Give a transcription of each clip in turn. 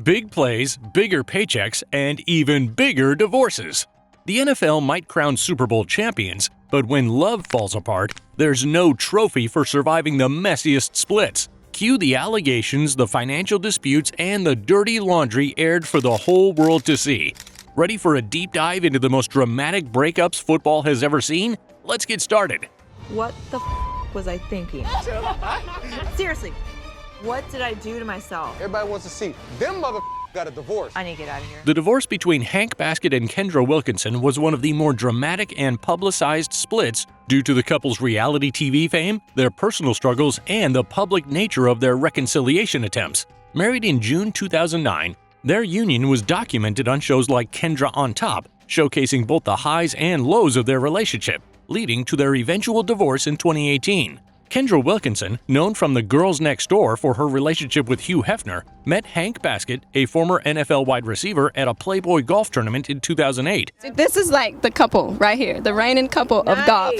Big plays, bigger paychecks, and even bigger divorces. The NFL might crown Super Bowl champions, but when love falls apart, there's no trophy for surviving the messiest splits. Cue the allegations, the financial disputes, and the dirty laundry aired for the whole world to see. Ready for a deep dive into the most dramatic breakups football has ever seen? Let's get started. What the was I thinking? Seriously, what did I do to myself? Everybody wants to see them got a divorce. I need to get out of here. The divorce between Hank Baskett and Kendra Wilkinson was one of the more dramatic and publicized splits due to the couple's reality TV fame, their personal struggles, and the public nature of their reconciliation attempts. Married in June 2009, their union was documented on shows like Kendra on Top, showcasing both the highs and lows of their relationship, leading to their eventual divorce in 2018. Kendra Wilkinson, known from The Girls Next Door for her relationship with Hugh Hefner, met Hank Baskett, a former NFL wide receiver, at a Playboy golf tournament in 2008. This is like the couple right here, the reigning couple of golf.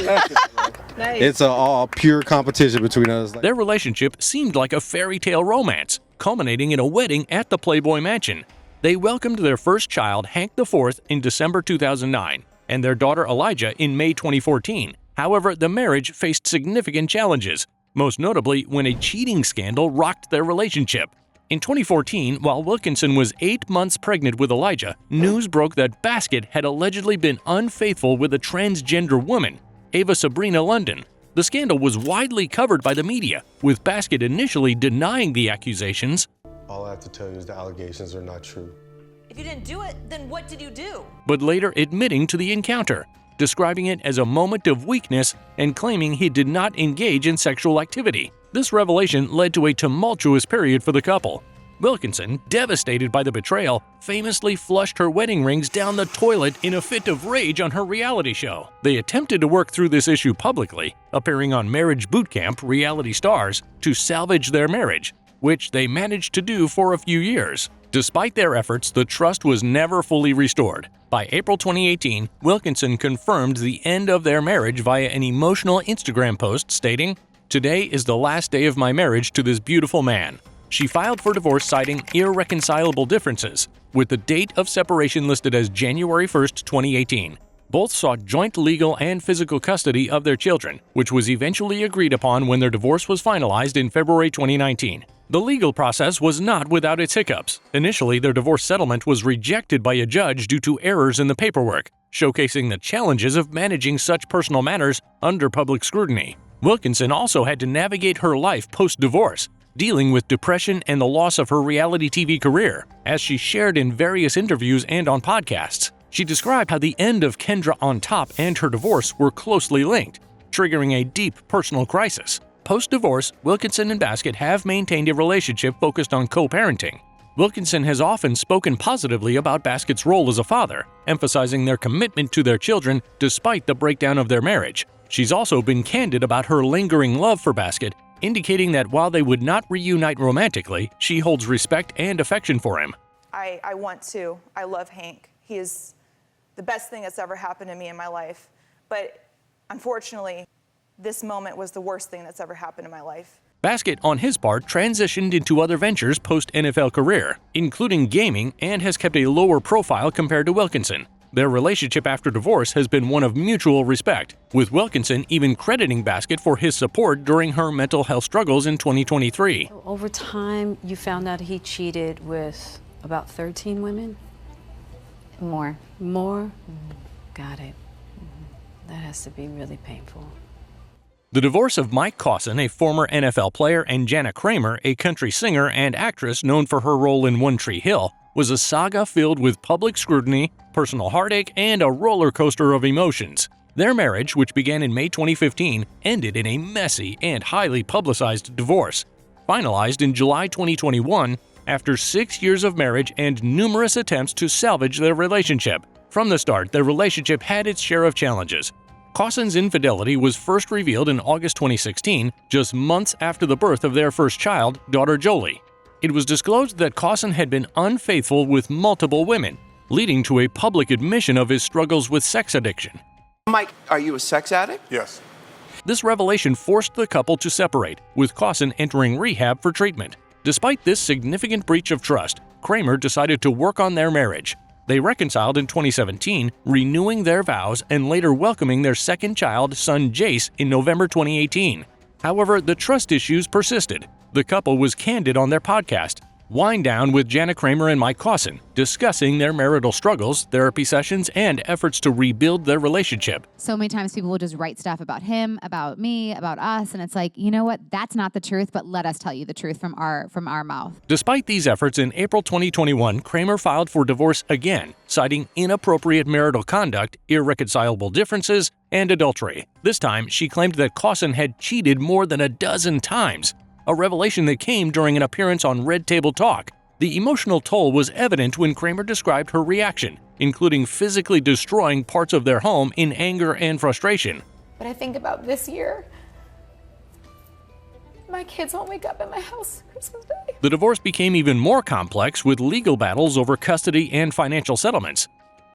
Nice. It's an all pure competition between us. Their relationship seemed like a fairy tale romance, culminating in a wedding at the Playboy Mansion. They welcomed their first child, Hank IV, in December 2009, and their daughter Elijah in May 2014. However, the marriage faced significant challenges, most notably when a cheating scandal rocked their relationship. In 2014, while Wilkinson was 8 months pregnant with Elijah, news broke that Baskett had allegedly been unfaithful with a transgender woman, Ava Sabrina London. The scandal was widely covered by the media, with Baskett initially denying the accusations. All I have to tell you is the allegations are not true. If you didn't do it, then what did you do? But later admitting to the encounter, describing it as a moment of weakness and claiming he did not engage in sexual activity. This revelation led to a tumultuous period for the couple. Wilkinson, devastated by the betrayal, famously flushed her wedding rings down the toilet in a fit of rage on her reality show. They attempted to work through this issue publicly, appearing on Marriage Boot Camp Reality Stars to salvage their marriage, which they managed to do for a few years. Despite their efforts, the trust was never fully restored. By April 2018, Wilkinson confirmed the end of their marriage via an emotional Instagram post stating, "Today is the last day of my marriage to this beautiful man." She filed for divorce citing irreconcilable differences, with the date of separation listed as January 1, 2018. Both sought joint legal and physical custody of their children, which was eventually agreed upon when their divorce was finalized in February 2019. The legal process was not without its hiccups. Initially, their divorce settlement was rejected by a judge due to errors in the paperwork, showcasing the challenges of managing such personal matters under public scrutiny. Wilkinson also had to navigate her life post-divorce, dealing with depression and the loss of her reality TV career, as she shared in various interviews and on podcasts. She described how the end of Kendra on Top and her divorce were closely linked, triggering a deep personal crisis. Post-divorce, Wilkinson and Baskett have maintained a relationship focused on co-parenting. Wilkinson has often spoken positively about Baskett's role as a father, emphasizing their commitment to their children despite the breakdown of their marriage. She's also been candid about her lingering love for Baskett, indicating that while they would not reunite romantically, she holds respect and affection for him. I want to. I love Hank. He is the best thing that's ever happened to me in my life. But unfortunately, this moment was the worst thing that's ever happened in my life. Baskett, on his part, transitioned into other ventures post-NFL career, including gaming, and has kept a lower profile compared to Wilkinson. Their relationship after divorce has been one of mutual respect, with Wilkinson even crediting Baskett for his support during her mental health struggles in 2023. Over time, you found out he cheated with about 13 women? More. More? Mm-hmm. Got it. Mm-hmm. That has to be really painful. The divorce of Mike Caussin, a former NFL player, and Jana Kramer, a country singer and actress known for her role in One Tree Hill, was a saga filled with public scrutiny, personal heartache, and a roller coaster of emotions. Their marriage, which began in May 2015, ended in a messy and highly publicized divorce, finalized in July 2021 after 6 years of marriage and numerous attempts to salvage their relationship. From the start, their relationship had its share of challenges. Caussin's infidelity was first revealed in August 2016, just months after the birth of their first child, daughter Jolie. It was disclosed that Caussin had been unfaithful with multiple women, leading to a public admission of his struggles with sex addiction. Mike, are you a sex addict? Yes. This revelation forced the couple to separate, with Caussin entering rehab for treatment. Despite this significant breach of trust, Kramer decided to work on their marriage. They reconciled in 2017, renewing their vows and later welcoming their second child, son Jace, in November 2018. However, the trust issues persisted. The couple was candid on their podcast, Wind Down with Jana Kramer and Caussin, discussing their marital struggles, therapy sessions, and efforts to rebuild their relationship. So many times people will just write stuff about him, about me, about us, and it's like, you know what? That's not the truth, but let us tell you the truth from our mouth. Despite these efforts, in April 2021, Kramer filed for divorce again, citing inappropriate marital conduct, irreconcilable differences, and adultery. This time, she claimed that Caussin had cheated more than a dozen times, a revelation that came during an appearance on Red Table Talk. The emotional toll was evident when Kramer described her reaction, including physically destroying parts of their home in anger and frustration. But I think about this year. My kids won't wake up at my house Christmas Day. The divorce became even more complex with legal battles over custody and financial settlements.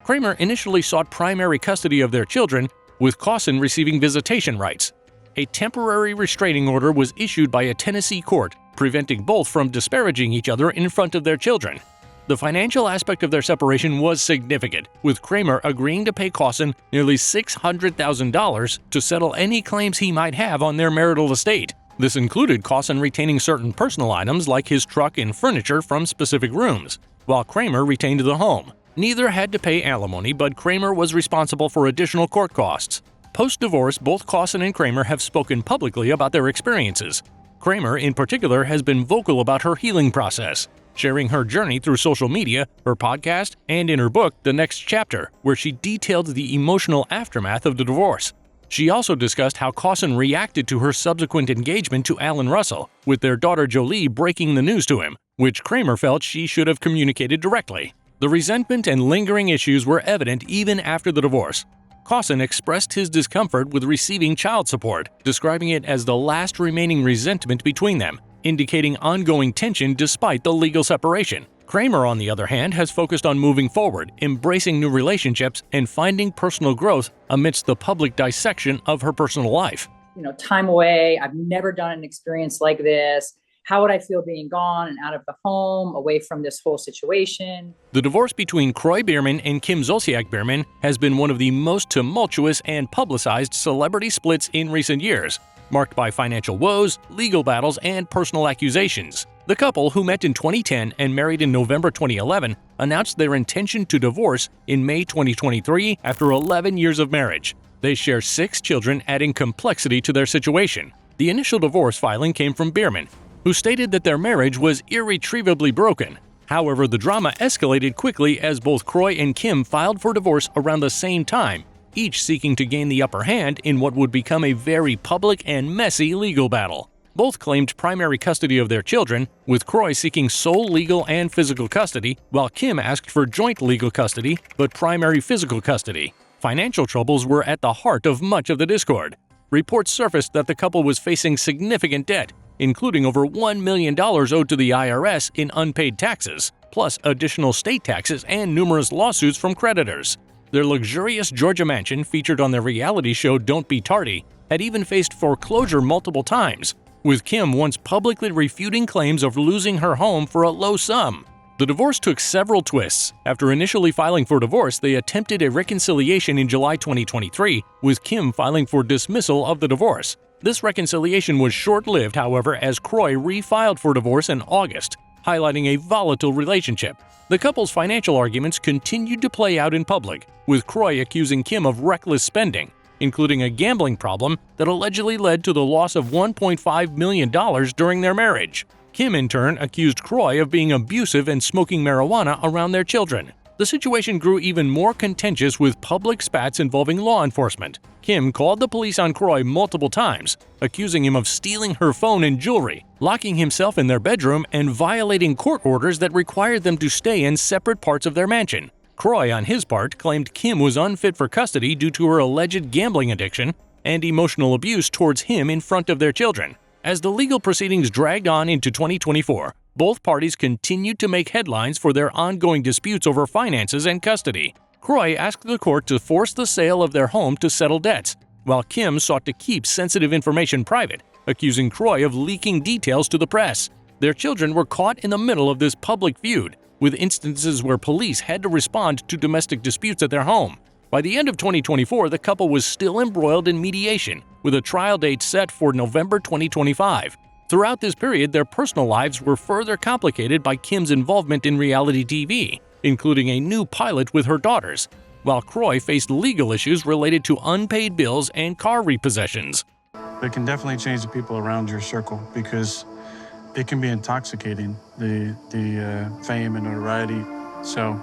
Kramer initially sought primary custody of their children, with Caussin receiving visitation rights. A temporary restraining order was issued by a Tennessee court, preventing both from disparaging each other in front of their children. The financial aspect of their separation was significant, with Kramer agreeing to pay Caussin nearly $600,000 to settle any claims he might have on their marital estate. This included Caussin retaining certain personal items like his truck and furniture from specific rooms, while Kramer retained the home. Neither had to pay alimony, but Kramer was responsible for additional court costs. Post-divorce, both Caussin and Kramer have spoken publicly about their experiences. Kramer, in particular, has been vocal about her healing process, sharing her journey through social media, her podcast, and in her book, The Next Chapter, where she detailed the emotional aftermath of the divorce. She also discussed how Caussin reacted to her subsequent engagement to Alan Russell, with their daughter Jolie breaking the news to him, which Kramer felt she should have communicated directly. The resentment and lingering issues were evident even after the divorce. Caussin expressed his discomfort with receiving child support, describing it as the last remaining resentment between them, indicating ongoing tension despite the legal separation. Kramer, on the other hand, has focused on moving forward, embracing new relationships, and finding personal growth amidst the public dissection of her personal life. Time away. I've never done an experience like this. How would I feel being gone and out of the home, away from this whole situation? The divorce between Croy Beerman and Kim Zolciak Beerman has been one of the most tumultuous and publicized celebrity splits in recent years, marked by financial woes, legal battles, and personal accusations. The couple, who met in 2010 and married in November 2011, announced their intention to divorce in May 2023 after 11 years of marriage. They share 6 children, adding complexity to their situation. The initial divorce filing came from Beerman, who stated that their marriage was irretrievably broken. However, the drama escalated quickly as both Croy and Kim filed for divorce around the same time, each seeking to gain the upper hand in what would become a very public and messy legal battle. Both claimed primary custody of their children, with Croy seeking sole legal and physical custody, while Kim asked for joint legal custody but primary physical custody. Financial troubles were at the heart of much of the discord. Reports surfaced that the couple was facing significant debt, including over $1 million owed to the IRS in unpaid taxes, plus additional state taxes and numerous lawsuits from creditors. Their luxurious Georgia mansion, featured on their reality show Don't Be Tardy, had even faced foreclosure multiple times, with Kim once publicly refuting claims of losing her home for a low sum. The divorce took several twists. After initially filing for divorce, they attempted a reconciliation in July 2023, with Kim filing for dismissal of the divorce. This reconciliation was short-lived, however, as Croy refiled for divorce in August, highlighting a volatile relationship. The couple's financial arguments continued to play out in public, with Croy accusing Kim of reckless spending, including a gambling problem that allegedly led to the loss of $1.5 million during their marriage. Kim, in turn, accused Croy of being abusive and smoking marijuana around their children. The situation grew even more contentious with public spats involving law enforcement. Kim called the police on Croy multiple times, accusing him of stealing her phone and jewelry, locking himself in their bedroom, and violating court orders that required them to stay in separate parts of their mansion. Croy, on his part, claimed Kim was unfit for custody due to her alleged gambling addiction and emotional abuse towards him in front of their children. As the legal proceedings dragged on into 2024, both parties continued to make headlines for their ongoing disputes over finances and custody. Croy asked the court to force the sale of their home to settle debts, while Kim sought to keep sensitive information private, accusing Croy of leaking details to the press. Their children were caught in the middle of this public feud, with instances where police had to respond to domestic disputes at their home. By the end of 2024, the couple was still embroiled in mediation, with a trial date set for November 2025. Throughout this period, their personal lives were further complicated by Kim's involvement in reality TV, including a new pilot with her daughters, while Croy faced legal issues related to unpaid bills and car repossessions. It can definitely change the people around your circle because it can be intoxicating, the fame and notoriety. So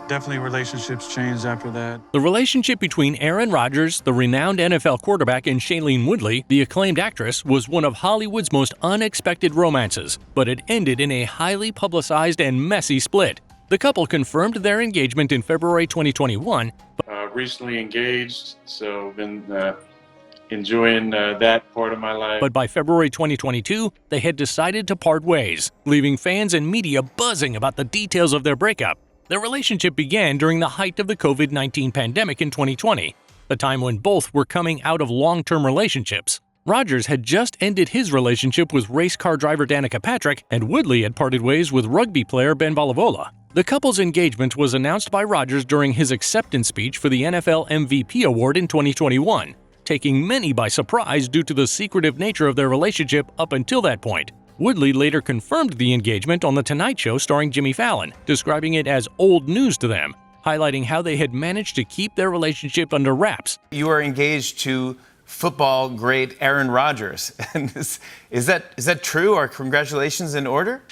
definitely relationships changed after that. The relationship between Aaron Rodgers, the renowned NFL quarterback, and Shailene Woodley, the acclaimed actress, was one of Hollywood's most unexpected romances, but it ended in a highly publicized and messy split. The couple confirmed their engagement in February 2021. Recently engaged, so been enjoying that part of my life. But by February 2022, they had decided to part ways, leaving fans and media buzzing about the details of their breakup. Their relationship began during the height of the COVID-19 pandemic in 2020, the time when both were coming out of long-term relationships. Rodgers had just ended his relationship with race car driver Danica Patrick, and Woodley had parted ways with rugby player Ben Volavola. The couple's engagement was announced by Rodgers during his acceptance speech for the NFL MVP award in 2021, taking many by surprise due to the secretive nature of their relationship up until that point. Woodley later confirmed the engagement on The Tonight Show starring Jimmy Fallon, describing it as old news to them, highlighting how they had managed to keep their relationship under wraps. You are engaged to football great Aaron Rodgers. Is that true? Are congratulations in order?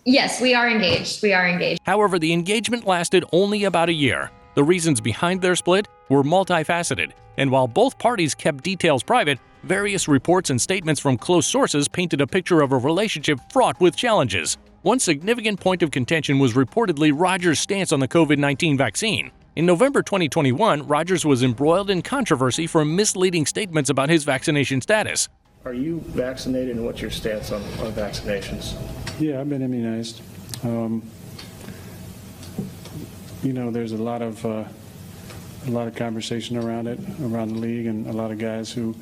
Yes, we are engaged. We are engaged. However, the engagement lasted only about a year. The reasons behind their split were multifaceted, and while both parties kept details private, various reports and statements from close sources painted a picture of a relationship fraught with challenges. One significant point of contention was reportedly Rodgers' stance on the COVID-19 vaccine. In November 2021, Rodgers was embroiled in controversy for misleading statements about his vaccination status. Are you vaccinated, and what's your stance on vaccinations? Yeah, I've been immunized. There's a lot of conversation around it, around the league, and a lot of guys who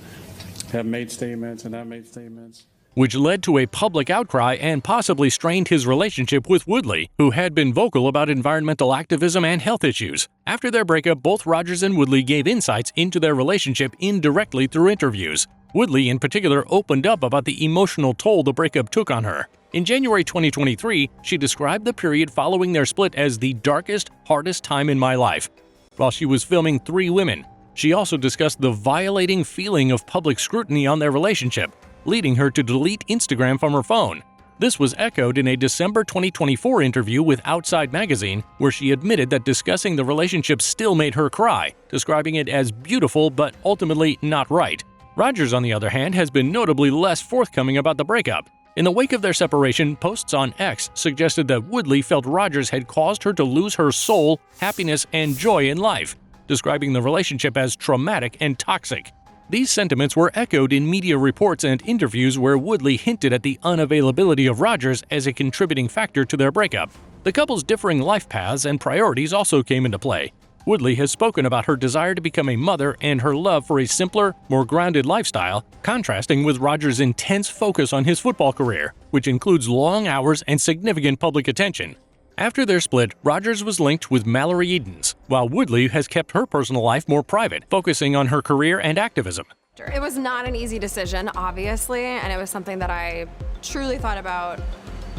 have made statements and not made statements, which led to a public outcry and possibly strained his relationship with Woodley, who had been vocal about environmental activism and health issues. After their breakup, both Rodgers and Woodley gave insights into their relationship indirectly through interviews. Woodley, in particular, opened up about the emotional toll the breakup took on her. In January 2023, she described the period following their split as the darkest, hardest time in my life. While she was filming 3 Women, she also discussed the violating feeling of public scrutiny on their relationship, leading her to delete Instagram from her phone. This was echoed in a December 2024 interview with Outside Magazine, where she admitted that discussing the relationship still made her cry, describing it as beautiful but ultimately not right. Rodgers, on the other hand, has been notably less forthcoming about the breakup. In the wake of their separation, posts on X suggested that Woodley felt Rodgers had caused her to lose her soul, happiness, and joy in life, describing the relationship as traumatic and toxic. These sentiments were echoed in media reports and interviews where Woodley hinted at the unavailability of Rodgers as a contributing factor to their breakup. The couple's differing life paths and priorities also came into play. Woodley has spoken about her desire to become a mother and her love for a simpler, more grounded lifestyle, contrasting with Rodgers' intense focus on his football career, which includes long hours and significant public attention. After their split, Rodgers was linked with Mallory Edens, while Woodley has kept her personal life more private, focusing on her career and activism. It was not an easy decision, obviously, and it was something that I truly thought about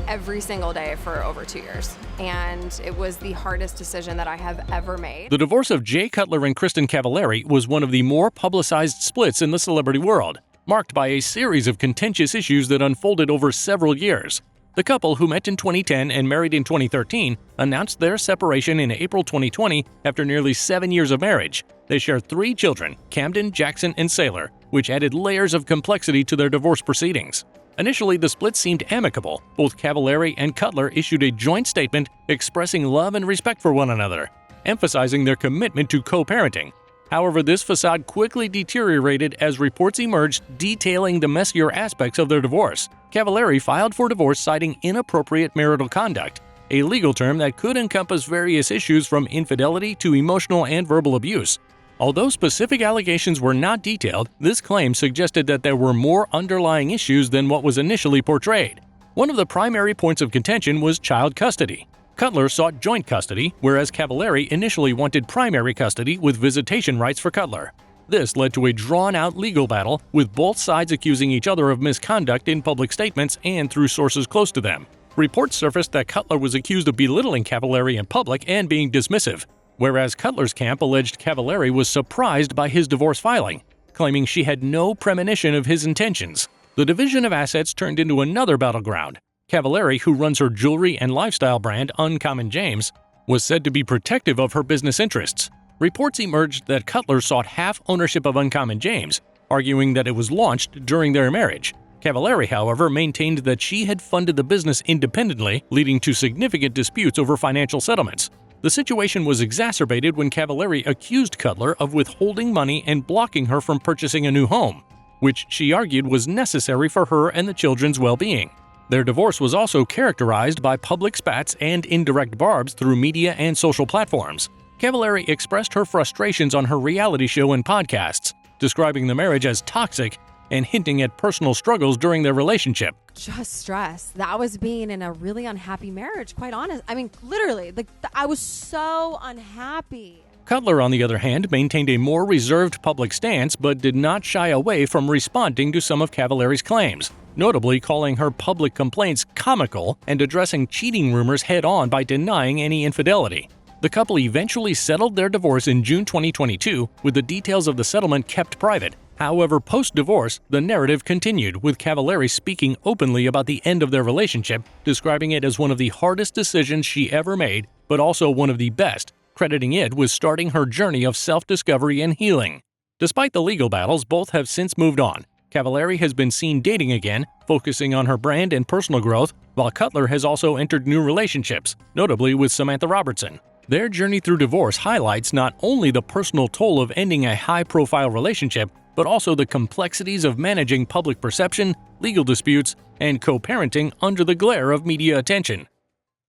every single day for over 2 years. And it was the hardest decision that I have ever made. The divorce of Jay Cutler and Kristin Cavallari was one of the more publicized splits in the celebrity world, marked by a series of contentious issues that unfolded over several years. The couple, who met in 2010 and married in 2013, announced their separation in April 2020 after nearly 7 years of marriage. They share 3 children, Camden, Jackson, and Sailor, which added layers of complexity to their divorce proceedings. Initially, the split seemed amicable. Both Cavallari and Cutler issued a joint statement expressing love and respect for one another, emphasizing their commitment to co-parenting. However, this facade quickly deteriorated as reports emerged detailing the messier aspects of their divorce. Cavallari filed for divorce citing inappropriate marital conduct, a legal term that could encompass various issues from infidelity to emotional and verbal abuse. Although specific allegations were not detailed, this claim suggested that there were more underlying issues than what was initially portrayed. One of the primary points of contention was child custody. Cutler sought joint custody, whereas Cavallari initially wanted primary custody with visitation rights for Cutler. This led to a drawn-out legal battle, with both sides accusing each other of misconduct in public statements and through sources close to them. Reports surfaced that Cutler was accused of belittling Cavallari in public and being dismissive, whereas Cutler's camp alleged Cavallari was surprised by his divorce filing, claiming she had no premonition of his intentions. The division of assets turned into another battleground. Cavallari, who runs her jewelry and lifestyle brand Uncommon James, was said to be protective of her business interests. Reports emerged that Cutler sought half ownership of Uncommon James, arguing that it was launched during their marriage. Cavallari, however, maintained that she had funded the business independently, leading to significant disputes over financial settlements. The situation was exacerbated when Cavallari accused Cutler of withholding money and blocking her from purchasing a new home, which she argued was necessary for her and the children's well-being. Their divorce was also characterized by public spats and indirect barbs through media and social platforms. Cavallari expressed her frustrations on her reality show and podcasts, describing the marriage as toxic and hinting at personal struggles during their relationship. Just stress. That was being in a really unhappy marriage, quite honest. I mean, literally, I was so unhappy. Cutler, on the other hand, maintained a more reserved public stance but did not shy away from responding to some of Cavallari's claims, notably calling her public complaints comical and addressing cheating rumors head-on by denying any infidelity. The couple eventually settled their divorce in June 2022, with the details of the settlement kept private. However, post-divorce, the narrative continued, with Cavallari speaking openly about the end of their relationship, describing it as one of the hardest decisions she ever made, but also one of the best, crediting it with starting her journey of self-discovery and healing. Despite the legal battles, both have since moved on. Cavallari has been seen dating again, focusing on her brand and personal growth, while Cutler has also entered new relationships, notably with Samantha Robertson. Their journey through divorce highlights not only the personal toll of ending a high-profile relationship, but also the complexities of managing public perception, legal disputes, and co-parenting under the glare of media attention.